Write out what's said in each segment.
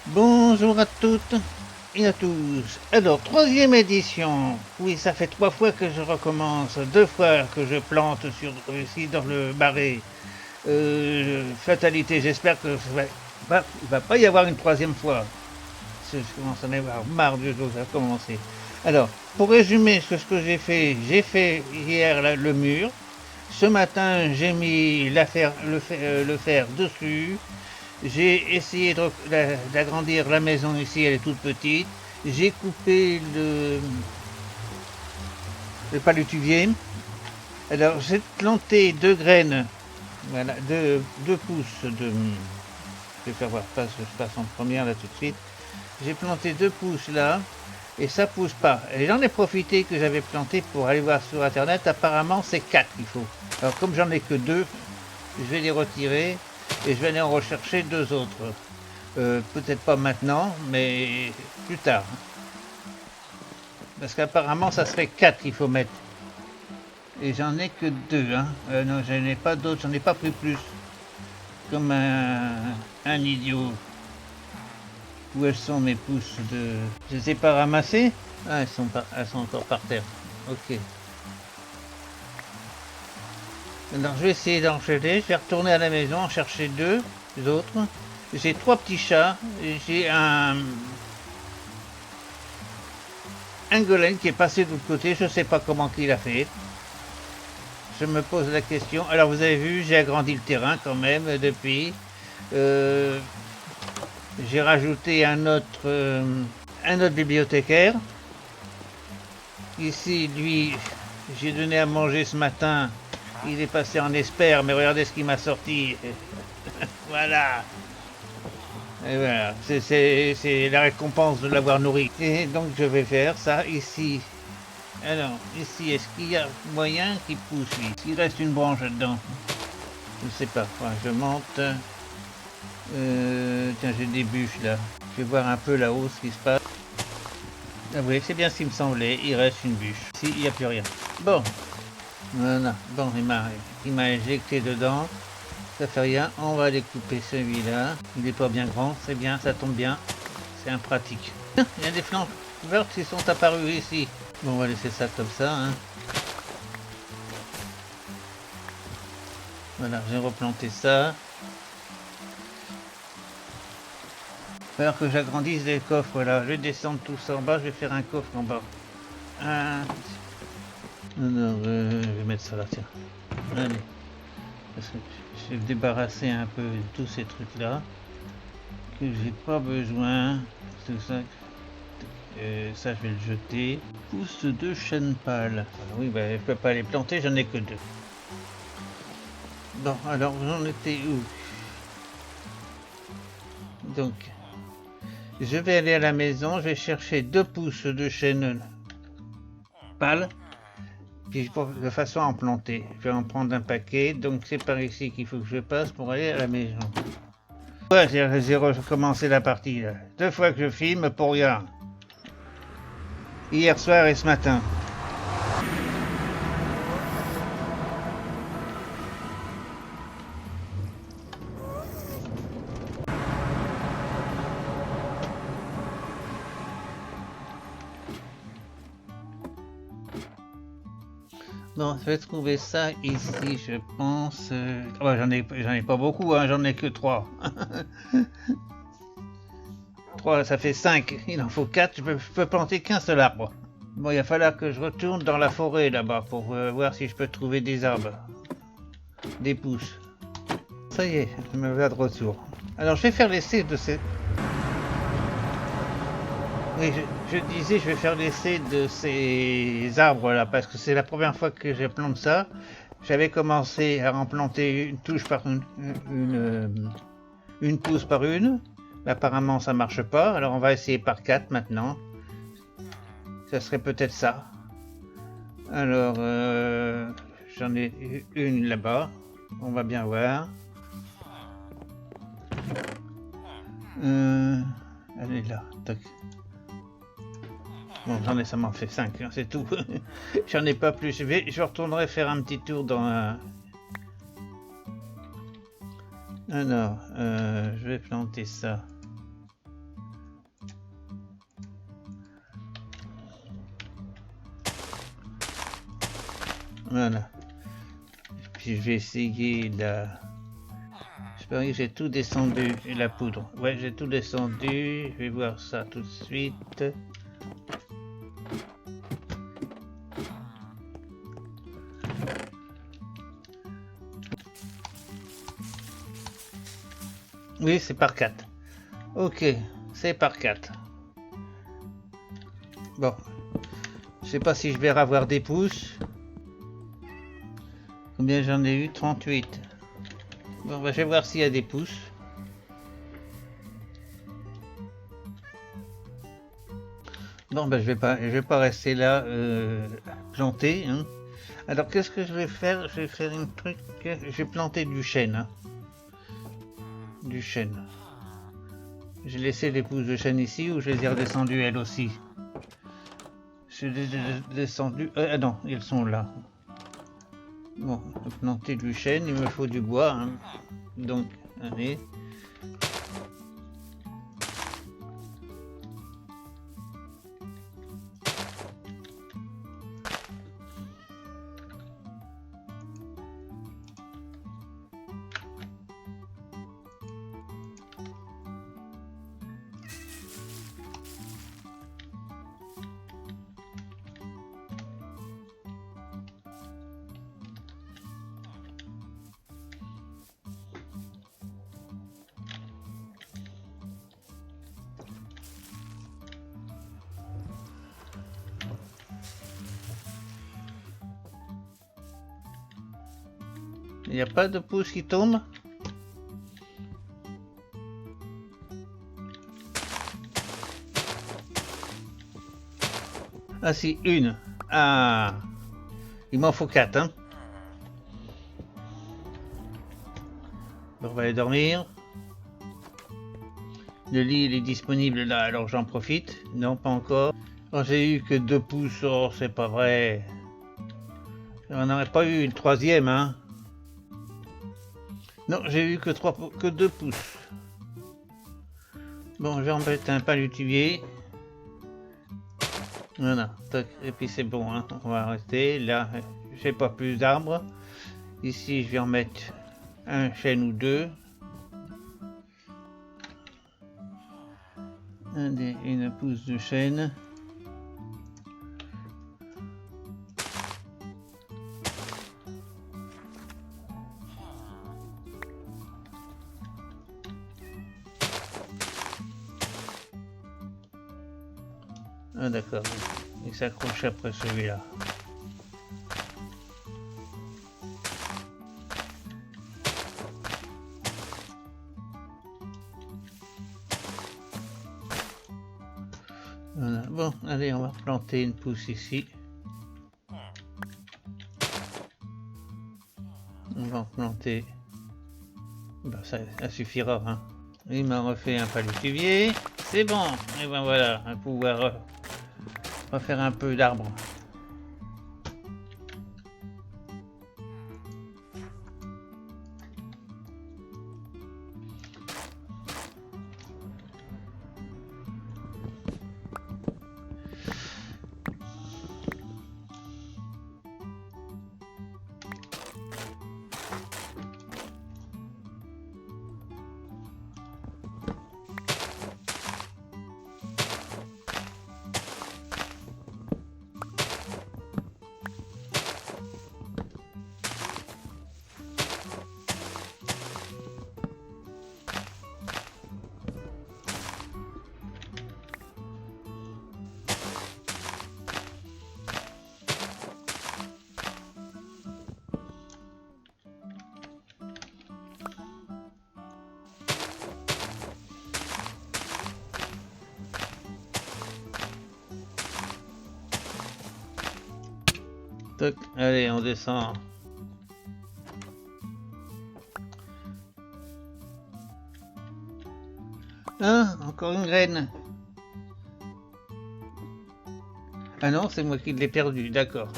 Bonjour à toutes et à tous. Alors, troisième édition. Oui, ça fait 3 fois que je recommence. 2 fois que je plante ici dans le marais. Fatalité, j'espère que il va pas y avoir une troisième fois. Je commence à en avoir marre de choses à commencer. Alors, pour résumer ce que j'ai fait hier le mur. Ce matin, j'ai mis le fer dessus. J'ai essayé d'agrandir la maison ici, elle est toute petite. J'ai coupé le palutuvier. Alors j'ai planté 2 graines, voilà, 2 pousses de. Je vais faire voir, je passe en première là tout de suite. J'ai planté 2 pousses là, et ça pousse pas. Et j'en ai profité que j'avais planté pour aller voir sur internet. Apparemment c'est 4 qu'il faut. Alors comme j'en ai que 2, je vais les retirer et je vais aller en rechercher 2 autres. Peut-être pas maintenant, mais plus tard. Parce qu'apparemment, ça serait 4 qu'il faut mettre. Et j'en ai que 2. Hein. Non, j'en ai pas d'autres, j'en ai pas pris plus. Comme un idiot. Où elles sont mes pousses de. Je les ai pas ramassées. Ah, elles sont encore par terre. Ok. Alors je vais essayer d'enchaîner. Je vais retourner à la maison, en chercher 2 autres. J'ai 3 petits chats. J'ai un golem qui est passé de l'autre côté, je ne sais pas comment il a fait. Je me pose la question. Alors vous avez vu, j'ai agrandi le terrain quand même depuis. J'ai rajouté un autre bibliothécaire. Ici, lui, j'ai donné à manger ce matin. Il est passé en espère, mais regardez ce qu'il m'a sorti. Voilà. Et voilà, c'est la récompense de l'avoir nourri. Et donc je vais faire ça ici. Alors, ici, est-ce qu'il y a moyen qu'il pousse lui? S'il reste une branche là-dedans. Je ne sais pas. Enfin, je monte. Tiens, j'ai des bûches là. Je vais voir un peu là-haut ce qui se passe. Ah oui, c'est bien ce qui me semblait. Il reste une bûche. Ici, il n'y a plus rien. Bon. Voilà. Bon, il m'a injecté dedans. Ça fait rien. On va aller couper celui-là. Il n'est pas bien grand. C'est bien, ça tombe bien. C'est impratique. Il y a des flancs vertes qui sont apparus ici. Bon, on va laisser ça comme ça. Hein. Voilà, j'ai replanté ça. Il va falloir que j'agrandisse les coffres. Voilà, je vais descendre tout ça en bas. Je vais faire un coffre en bas. Alors, je vais mettre ça là, tiens. Allez. Parce que je vais débarrasser un peu de tous ces trucs-là. Que j'ai pas besoin. Tout ça. Ça, je vais le jeter. Pousse de chêne pâle. Oui, bah, je peux pas les planter, j'en ai que 2. Bon, alors j'en étais où? Donc, je vais aller à la maison, je vais chercher 2 pousses de chêne pâle, puis de façon à en planter. Je vais en prendre un paquet, donc c'est par ici qu'il faut que je passe pour aller à la maison. Ouais, j'ai recommencé la partie là. 2 fois que je filme pour rien. Hier soir et ce matin. Bon, je vais trouver ça ici, je pense. Oh, j'en ai pas beaucoup, hein, j'en ai que 3. 3, ça fait 5. Il en faut 4. Je peux planter qu'un seul arbre. Bon, il va falloir que je retourne dans la forêt là-bas pour voir si je peux trouver des arbres. Des pousses. Ça y est, je me vois de retour. Alors, je vais faire l'essai de ces. Oui, je disais, je vais faire l'essai de ces arbres là, parce que c'est la première fois que je plante ça. J'avais commencé à en planter une touche par une pousse par une. Apparemment, ça marche pas. Alors, on va essayer par 4 maintenant. Ça serait peut-être ça. Alors, j'en ai une là-bas. On va bien voir. Elle est là. Tac. Bon, ça m'en fait 5, hein, c'est tout. J'en ai pas plus. Je retournerai faire un petit tour dans un. Alors, je vais planter ça. Voilà. Puis je vais essayer la... J'espère que j'ai tout descendu, la poudre. Ouais, j'ai tout descendu. Je vais voir ça tout de suite. Oui, c'est par 4. Ok, c'est par 4. Bon. Je sais pas si je vais avoir des pouces. Combien j'en ai eu? 38. Bon, bah, je vais voir s'il y a des pouces. Bon, bah, je vais pas rester là planté. Hein. Alors, qu'est-ce que je vais faire? Je vais faire un truc. Je vais planter du chêne. Hein. Du chêne. J'ai laissé les pousses de chêne ici ou je les ai redescendues elles aussi? Je les ai descendues. Ah non, ils sont là. Bon, pour planter du chêne, il me faut du bois. Hein. Donc, allez. Il n'y a pas de pouce qui tombe? Ah si, une. Ah, il m'en faut 4. Hein. Bon, on va aller dormir. Le lit il est disponible là, alors j'en profite. Non, pas encore. Oh, j'ai eu que 2 pouces, oh, c'est pas vrai. On n'aurait pas eu une troisième, hein. Non, j'ai eu que 2 pouces. Bon, je vais en mettre un palutuvier. Voilà, et puis c'est bon, hein. On va rester là. J'ai pas plus d'arbres. Ici, je vais en mettre un chêne ou 2. Une pousse de chêne. Ah d'accord, il s'accroche après celui-là. Voilà. Bon, allez, on va planter une pousse ici. On va en planter. Bah, ça suffira. Hein. Il m'a refait un palutuvier. C'est bon. Et ben voilà, on va pouvoir refaire un peu d'arbres. Toc, allez, on descend. Ah, encore une graine. Ah non, c'est moi qui l'ai perdu, d'accord.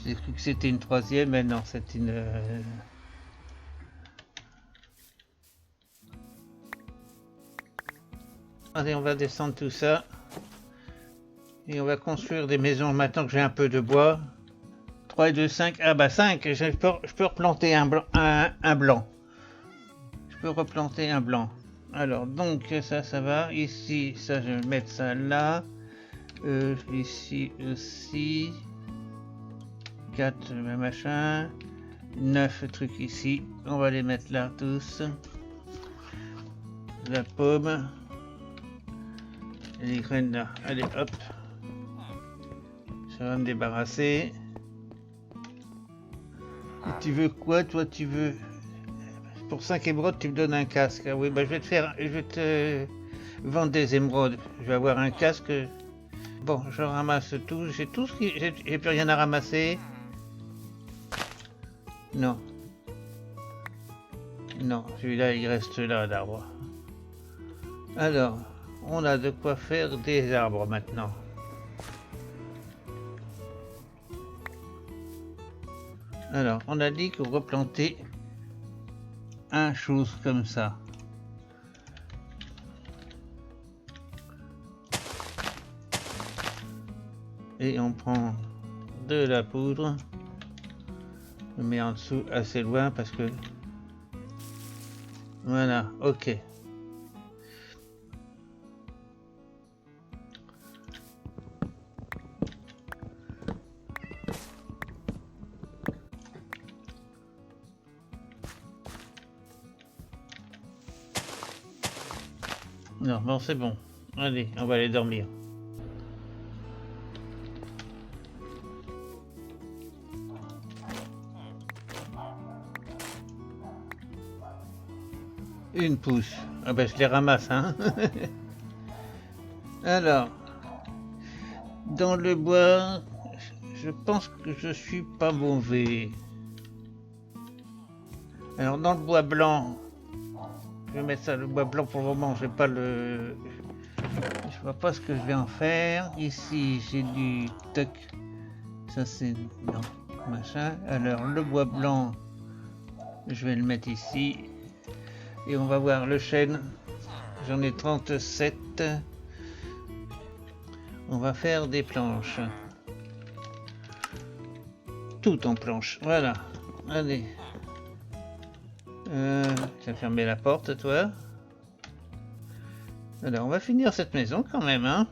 J'ai cru que c'était une troisième, mais non, c'est une... Allez, on va descendre tout ça. Et on va construire des maisons maintenant que j'ai un peu de bois. 3 et 2, 5. Ah bah 5, je peux replanter un blanc. Je peux replanter un blanc. Alors, donc ça va. Ici, ça, je vais mettre ça là. Ici aussi. 4, machin. 9 trucs ici. On va les mettre là tous. La pomme. Et les graines là. Allez, hop. Ça va me débarrasser. Et tu veux quoi, toi? Tu veux... Pour 5 émeraudes, tu me donnes un casque. Ah oui, bah je vais te vendre des émeraudes. Je vais avoir un casque. Bon, je ramasse tout. J'ai tout ce qui... J'ai plus rien à ramasser. Non. Non, celui-là, il reste là, l'arbre. Alors, on a de quoi faire des arbres maintenant. Alors, on a dit qu'on replantait un chose comme ça. Et on prend de la poudre. On met en dessous assez loin parce que... Voilà, ok. Non, bon, c'est bon. Allez, on va aller dormir. Une pousse. Ah ben, je les ramasse, hein. Alors, dans le bois, je pense que je suis pas mauvais. Alors, dans le bois blanc, je vais mettre ça, le bois blanc pour le moment, je vais pas le... Je vois pas ce que je vais en faire. Ici, j'ai du toc. Ça, c'est... Non, machin. Alors, le bois blanc, je vais le mettre ici. Et on va voir le chêne. J'en ai 37. On va faire des planches. Tout en planche. Voilà. Allez. Tu vas fermer la porte, toi. Alors, on va finir cette maison quand même, hein.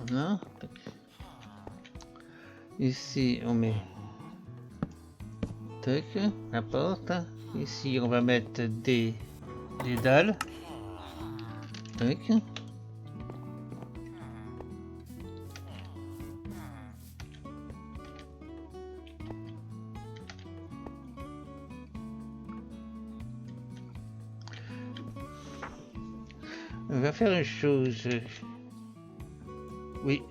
Voilà. Ici, on met tac, la porte. Ici, on va mettre des dalles. Tac. On va faire une chose. Oui.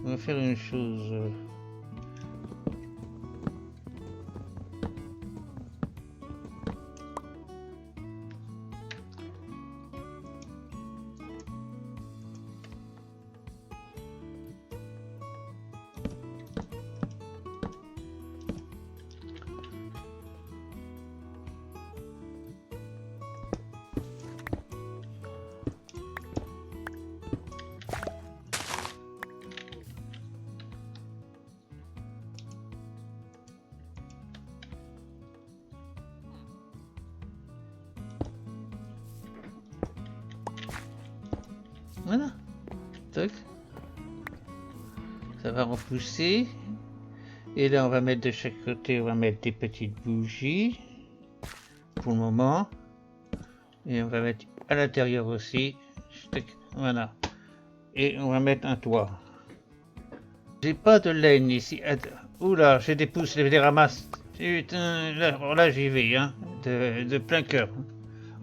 On va faire une chose. Voilà. Tac. Ça va repousser. Et là, on va mettre de chaque côté, on va mettre des petites bougies. Pour le moment. Et on va mettre à l'intérieur aussi. Voilà. Et on va mettre un toit. J'ai pas de laine ici. Oula, j'ai des pousses, je les ramasse. Putain, là j'y vais, hein. De plein cœur.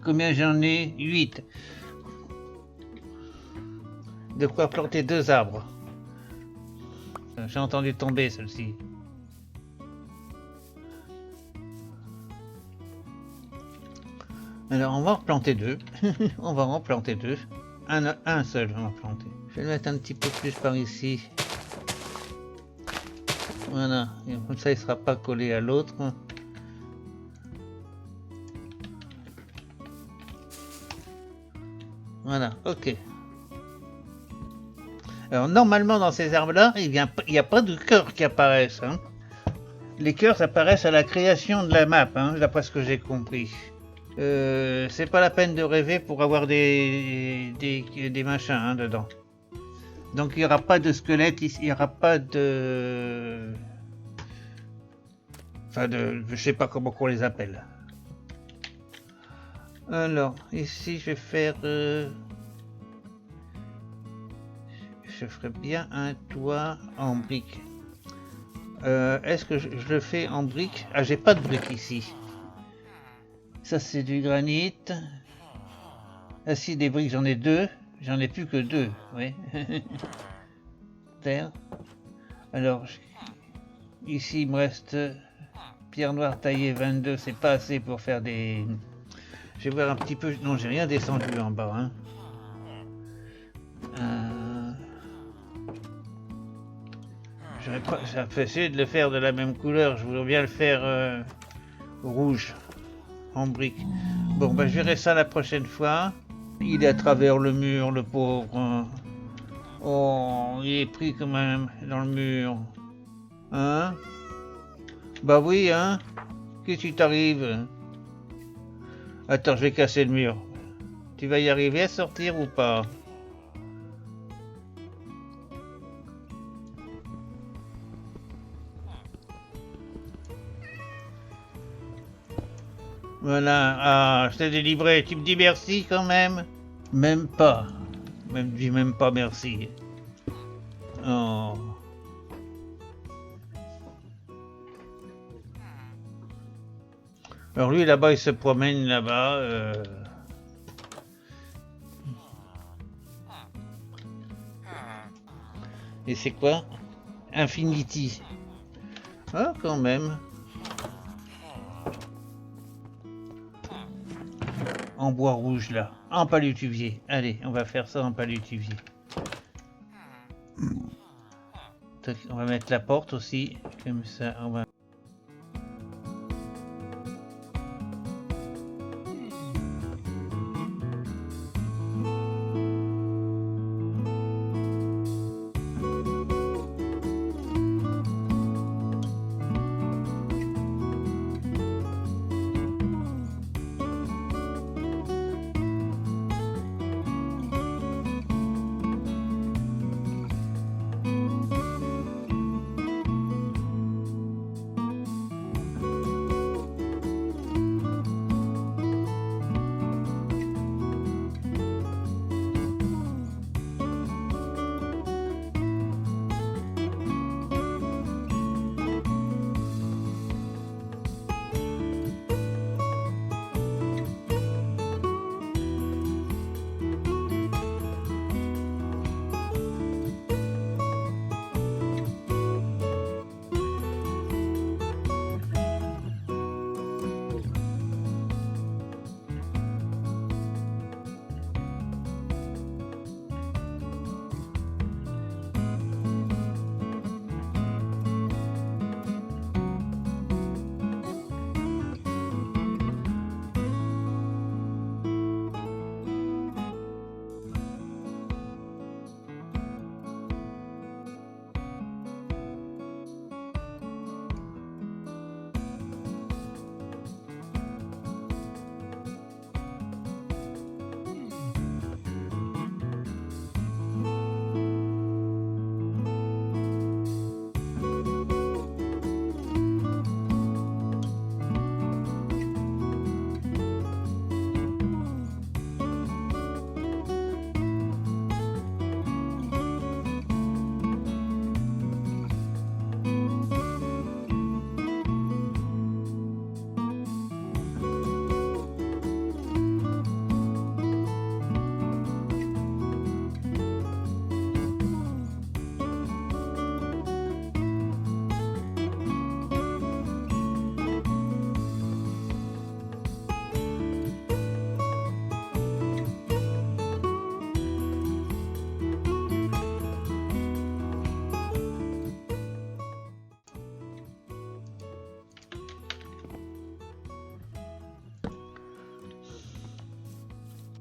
Combien j'en ai? 8. De quoi planter 2 arbres. J'ai entendu tomber celle-ci. Alors on va en planter deux. On va en planter deux. Un seul on va planter. Je vais le mettre un petit peu plus par ici. Voilà, et comme ça il ne sera pas collé à l'autre. Voilà, ok. Alors normalement dans ces arbres-là, il n'y a pas de cœurs qui apparaissent. Hein. Les cœurs apparaissent à la création de la map, hein, d'après ce que j'ai compris. C'est pas la peine de rêver pour avoir des machins hein, dedans. Donc il n'y aura pas de squelette, il n'y aura pas de... Enfin, je sais pas comment on les appelle. Alors, ici je vais faire... Je ferai bien un toit en briques. Est-ce que je le fais en briques? Ah, j'ai pas de briques ici. Ça c'est du granit. Ah si, des briques j'en ai deux. J'en ai plus que deux, oui. Terre. Alors, ici il me reste pierre noire taillée 22, c'est pas assez pour faire des... Je vais voir un petit peu... Non, j'ai rien descendu en bas. Hein. J'ai essayé de le faire de la même couleur, je voudrais bien le faire rouge, en brique. Bon, bah, je verrai ça la prochaine fois. Il est à travers le mur, le pauvre. Oh, il est pris quand même dans le mur. Hein? Bah oui, hein? Qu'est-ce qui t'arrive? Attends, je vais casser le mur. Tu vas y arriver à sortir ou pas? Voilà, ah, je t'ai délivré, tu me dis merci quand même? Même pas. Dis même pas merci. Oh. Alors lui là-bas il se promène là-bas. Et c'est quoi? Infinity. Ah quand même. En bois rouge là. En palutuvier. Allez, on va faire ça en palutuvier. On va mettre la porte aussi. Comme ça, on va...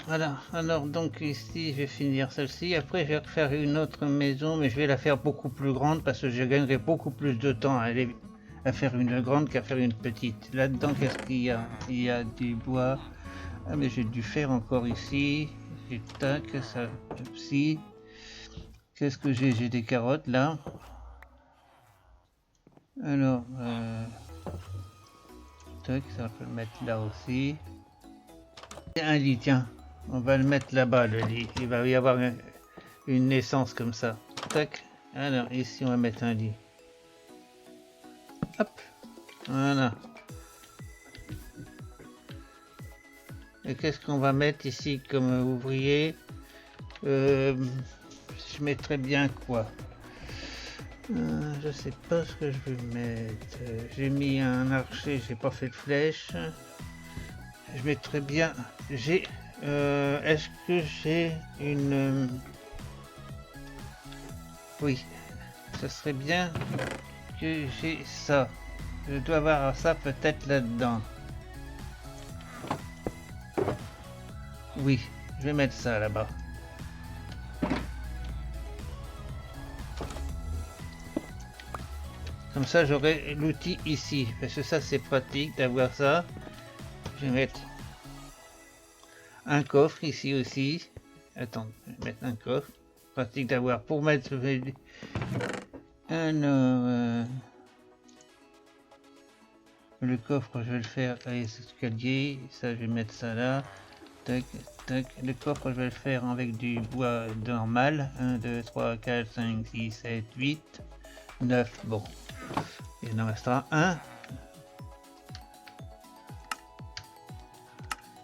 Voilà, alors donc ici je vais finir celle-ci, après je vais refaire une autre maison, mais je vais la faire beaucoup plus grande parce que je gagnerai beaucoup plus de temps à faire une grande qu'à faire une petite. Là-dedans, qu'est-ce qu'il y a? Il y a du bois. Ah mais j'ai dû faire encore ici. Et tac, ça aussi. Qu'est-ce que j'ai? J'ai des carottes là. Alors, tac, ça on peut le mettre là aussi. Et un lit, tiens. On va le mettre là-bas, le lit. Il va y avoir une naissance comme ça. Tac. Alors, ici, on va mettre un lit. Hop. Voilà. Et qu'est-ce qu'on va mettre ici comme ouvrier? Je mettrais bien quoi? Je sais pas ce que je vais mettre. J'ai mis un archer, j'ai pas fait de flèche. Je mettrais bien. J'ai. Est-ce que j'ai une. Oui. Ce serait bien que j'ai ça. Je dois avoir ça peut-être là-dedans. Oui, je vais mettre ça là-bas. Comme ça, j'aurai l'outil ici. Parce que ça, c'est pratique d'avoir ça. Je vais mettre un coffre ici aussi. Attends, je vais mettre un coffre. Pratique d'avoir pour mettre. Alors, le coffre, je vais le faire à l'escalier. Ça, je vais mettre ça là. Tac, tac. Le coffre, je vais le faire avec du bois normal. 1, 2, 3, 4, 5, 6, 7, 8, 9. Bon. Il en restera un.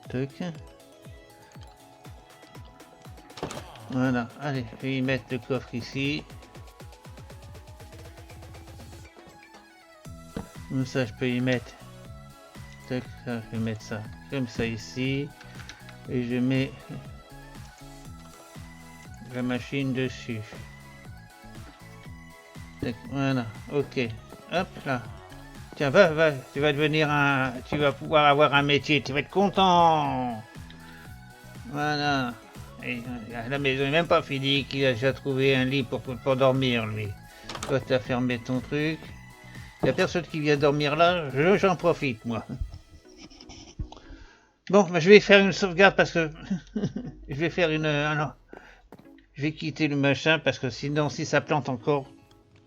Tac. Voilà. Allez, je vais y mettre le coffre ici. Comme ça, je peux y mettre. Tac, ça, je vais mettre ça comme ça ici. Et je mets la machine dessus. Tac, voilà, ok. Hop là. Tiens, va, tu vas devenir un. Tu vas pouvoir avoir un métier, tu vas être content. Voilà. Et la maison n'est même pas finie, qu'il a déjà trouvé un lit pour dormir, lui. Toi, tu as fermé ton truc. Il n'y a personne qui vient dormir là, j'en profite, moi. Bon, bah, je vais faire une sauvegarde parce que je vais faire une. Alors, je vais quitter le machin parce que sinon, si ça plante encore.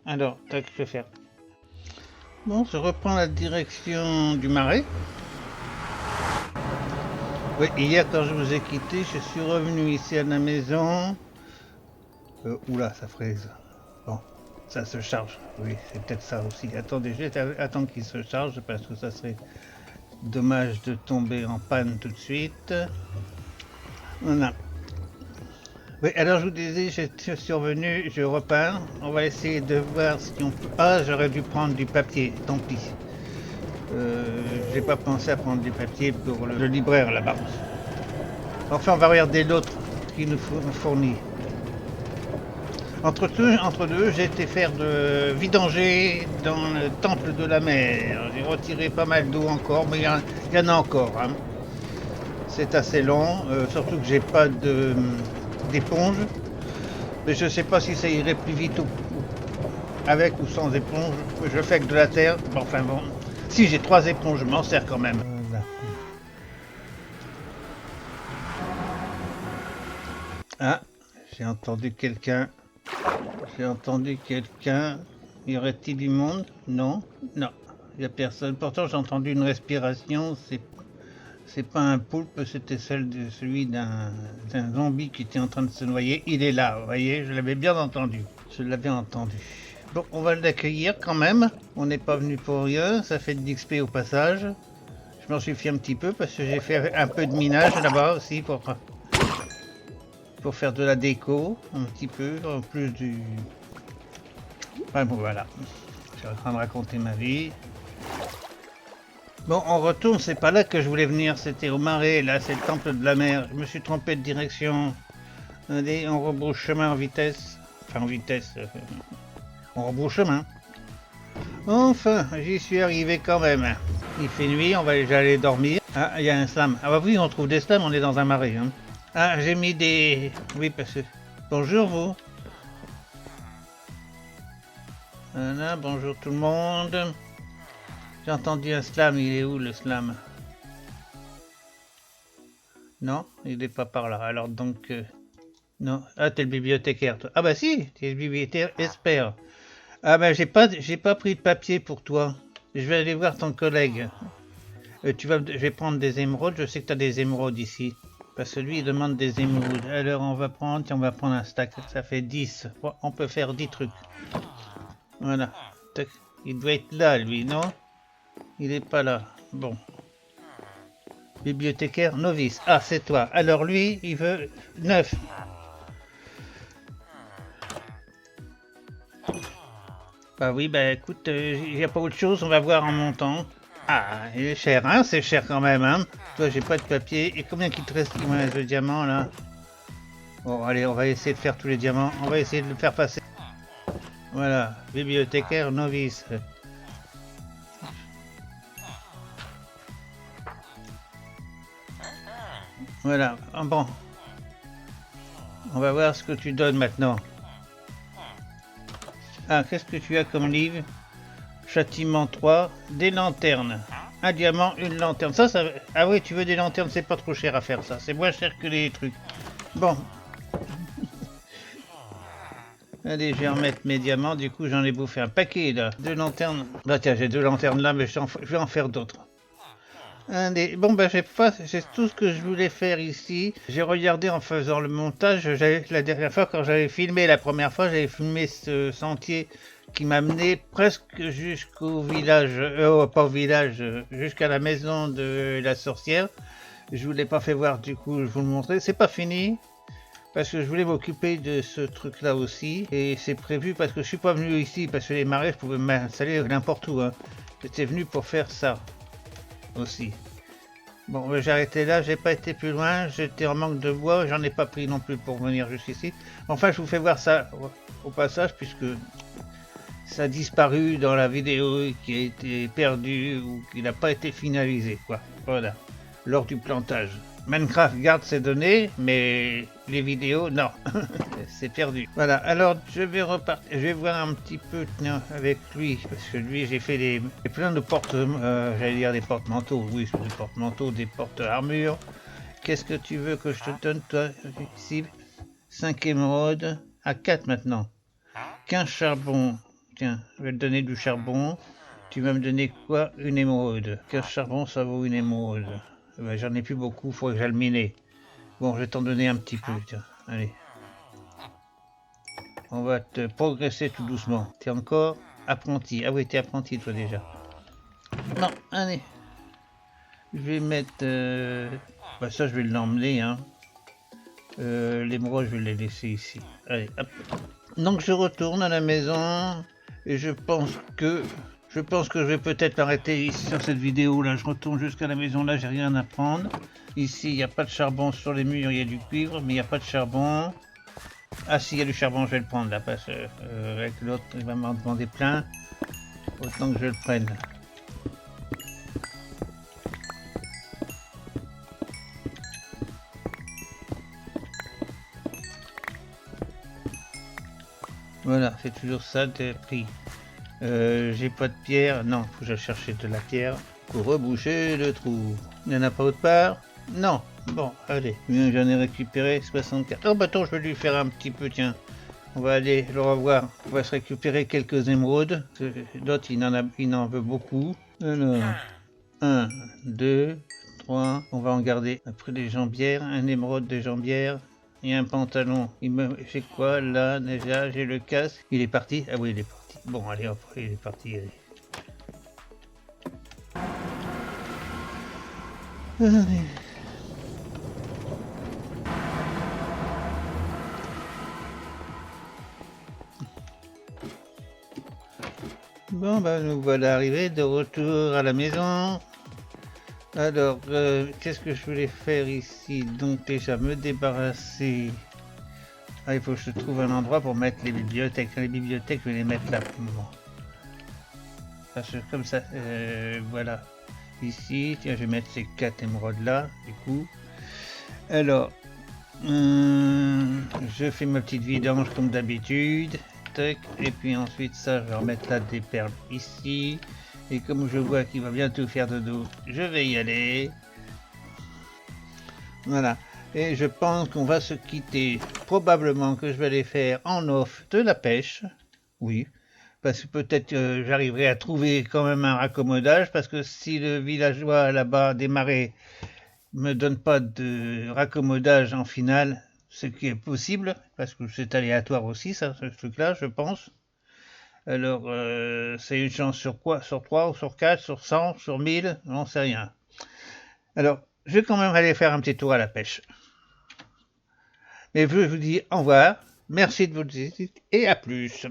Alors, tac, je vais faire. Bon, je reprends la direction du marais. Oui, hier, quand je vous ai quitté, je suis revenu ici à la maison. Oula, ça fraise. Bon, ça se charge. Oui, c'est peut-être ça aussi. Attendez, je vais attendre qu'il se charge parce que ça serait dommage de tomber en panne tout de suite. Voilà. Oui, alors je vous disais, je suis revenu, je repars. On va essayer de voir ce qu'on peut. Ah, j'aurais dû prendre du papier, tant pis. J'ai pas pensé à prendre du papier pour le libraire là-bas. Enfin, on va regarder l'autre qui nous fournit. Entre deux, j'ai été faire de vidanger dans le temple de la mer. J'ai retiré pas mal d'eau encore, mais il y en a encore. Hein. C'est assez long, surtout que j'ai pas d'éponge. Mais je sais pas si ça irait plus vite avec ou sans éponge. Je fais avec de la terre. Bon, enfin bon. Si j'ai 3 éponges, je m'en sers quand même. Voilà. Ah, j'ai entendu quelqu'un. J'ai entendu quelqu'un. Y aurait-il du monde? Non, non, il n'y a personne. Pourtant, j'ai entendu une respiration. C'est pas un poulpe, c'était celui d'un zombie qui était en train de se noyer. Il est là, vous voyez, je l'avais bien entendu. Je l'avais entendu. Bon, on va l'accueillir quand même. On n'est pas venu pour rien. Ça fait de l'XP au passage. Je m'en suis fié un petit peu parce que j'ai fait un peu de minage là-bas aussi pour faire de la déco, un petit peu, en plus du... Enfin bon, voilà. Je suis en train de raconter ma vie. Bon, on retourne, c'est pas là que je voulais venir, c'était au marais, là c'est le temple de la mer. Je me suis trompé de direction. Allez, on rebrousse chemin en vitesse. Enfin en vitesse. On rebrousse chemin. Enfin, j'y suis arrivé quand même. Il fait nuit, on va déjà aller dormir. Ah, il y a un slam. Ah bah oui, on trouve des slams, on est dans un marais. Hein. Ah, j'ai mis des... Oui, parce que... Bonjour, vous. Voilà, bonjour tout le monde. J'ai entendu un slam, il est où le slam? Non, il est pas par là. Alors donc... Non. Ah, t'es le bibliothécaire, toi. Ah bah si, t'es le bibliothécaire expert. Ah bah j'ai pas pris de papier pour toi. Je vais aller voir ton collègue. Je vais prendre des émeraudes. Je sais que tu as des émeraudes ici. Parce que lui, il demande des émeraudes. Alors, on va prendre un stack. Ça fait 10. Bon, on peut faire 10 trucs. Voilà. Tac. Il doit être là, lui, non? Il est pas là. Bon. Bibliothécaire novice. Ah, c'est toi. Alors, lui, il veut 9. Bah oui, bah écoute, il n'y a pas autre chose. On va voir en montant. Ah, il est cher, hein? C'est cher quand même, hein? Toi, j'ai pas de papier. Et combien qu'il te reste de diamants, là? Bon, allez, on va essayer de faire tous les diamants. On va essayer de le faire passer. Voilà, bibliothécaire novice. Voilà, ah, bon. On va voir ce que tu donnes maintenant. Ah, qu'est-ce que tu as comme livre? Châtiment 3, des lanternes. Un diamant, une lanterne. Ça... Ah oui, tu veux des lanternes, c'est pas trop cher à faire ça. C'est moins cher que les trucs. Bon. Allez, je vais remettre mes diamants. Du coup, j'en ai bouffé un paquet là. Deux lanternes. Bah tiens, j'ai deux lanternes là, mais je vais en faire d'autres. Bon, ben, c'est tout ce que je voulais faire ici. J'ai regardé en faisant le montage. La dernière fois, quand j'avais filmé la première fois, j'avais filmé ce sentier qui m'a mené presque jusqu'au village, pas au village, jusqu'à la maison de la sorcière. Je vous l'ai pas fait voir, du coup, je vous le montrer. C'est pas fini. Parce que je voulais m'occuper de ce truc là aussi. Et c'est prévu parce que je suis pas venu ici. Parce que les marais, je pouvais m'installer n'importe où. Hein. J'étais venu pour faire ça aussi. Bon, j'ai arrêté là, j'ai pas été plus loin, j'étais en manque de bois, j'en ai pas pris non plus pour venir jusqu'ici. Enfin, je vous fais voir ça au passage, puisque ça a disparu dans la vidéo qui a été perdue ou qui n'a pas été finalisée, quoi. Voilà, lors du plantage. Minecraft garde ses données, mais les vidéos, non, c'est perdu. Voilà, alors je vais repartir, je vais voir un petit peu avec lui, parce que lui j'ai fait plein de portes, j'allais dire des porte-manteaux, oui, des porte-manteaux, des porte-armures. Qu'est-ce que tu veux que je te donne, toi, ici? 5 émeraudes, à 4 maintenant. 15 charbons, tiens, je vais te donner du charbon. Tu vas me donner quoi? Une émeraude. 15 charbons, ça vaut une émeraude. Ben, j'en ai plus beaucoup, il faudrait que j'aille le miner. Bon, je vais t'en donner un petit peu, tiens. Allez. On va te progresser tout doucement. T'es encore apprenti. Ah oui, t'es apprenti toi déjà. Non, allez. Je vais mettre... Bah ça, je vais l'emmener, hein. L'émeraude, je vais les laisser ici. Allez, hop. Donc je retourne à la maison. Et je pense que je vais peut-être arrêter ici sur cette vidéo là. Je retourne jusqu'à la maison là, j'ai rien à prendre. Ici, il n'y a pas de charbon sur les murs, il y a du cuivre, mais il n'y a pas de charbon. Ah si, il y a du charbon, je vais le prendre là, parce que avec l'autre, il va m'en demander plein. Autant que je le prenne. Voilà, c'est toujours ça de prix. J'ai pas de pierre, non, faut que j'aille chercher de la pierre pour reboucher le trou. Il n'y en a pas autre part? Non. Bon, allez, j'en ai récupéré 64. Oh bah attends, je vais lui faire un petit peu, tiens. On va aller le revoir. On va se récupérer quelques émeraudes. L'autre, il en veut beaucoup. Alors, 1, 2, 3. On va en garder après des jambières. Un émeraude des jambières. Et un pantalon. J'ai quoi là déjà? J'ai le casque. Il est parti? Ah oui, il est parti. Bon, allez, hop, il est parti. Allez. Allez. Bon, bah nous voilà arrivés de retour à la maison. Alors, qu'est-ce que je voulais faire ici? Donc déjà me débarrasser. Ah, il faut que je trouve un endroit pour mettre les bibliothèques. Les bibliothèques, je vais les mettre là pour le moment. Parce que comme ça, voilà. Ici, tiens, je vais mettre ces 4 émeraudes là, du coup. Alors, Je fais ma petite vidange comme d'habitude. Tac. Et puis ensuite ça, je vais remettre là des perles ici. Et comme je vois qu'il va bientôt faire dodo, je vais y aller. Voilà. Et je pense qu'on va se quitter. Probablement que je vais aller faire en off de la pêche. Oui. Parce que peut-être j'arriverai à trouver quand même un raccommodage. Parce que si le villageois là-bas des marais me donne pas de raccommodage en finale, ce qui est possible, parce que c'est aléatoire aussi, ça, ce truc-là, je pense. Alors, c'est une chance sur quoi? Sur 3 ou sur 4, sur 100, sur 1000, on sait rien. Alors, je vais quand même aller faire un petit tour à la pêche. Mais je vous dis au revoir, merci de votre visite et à plus.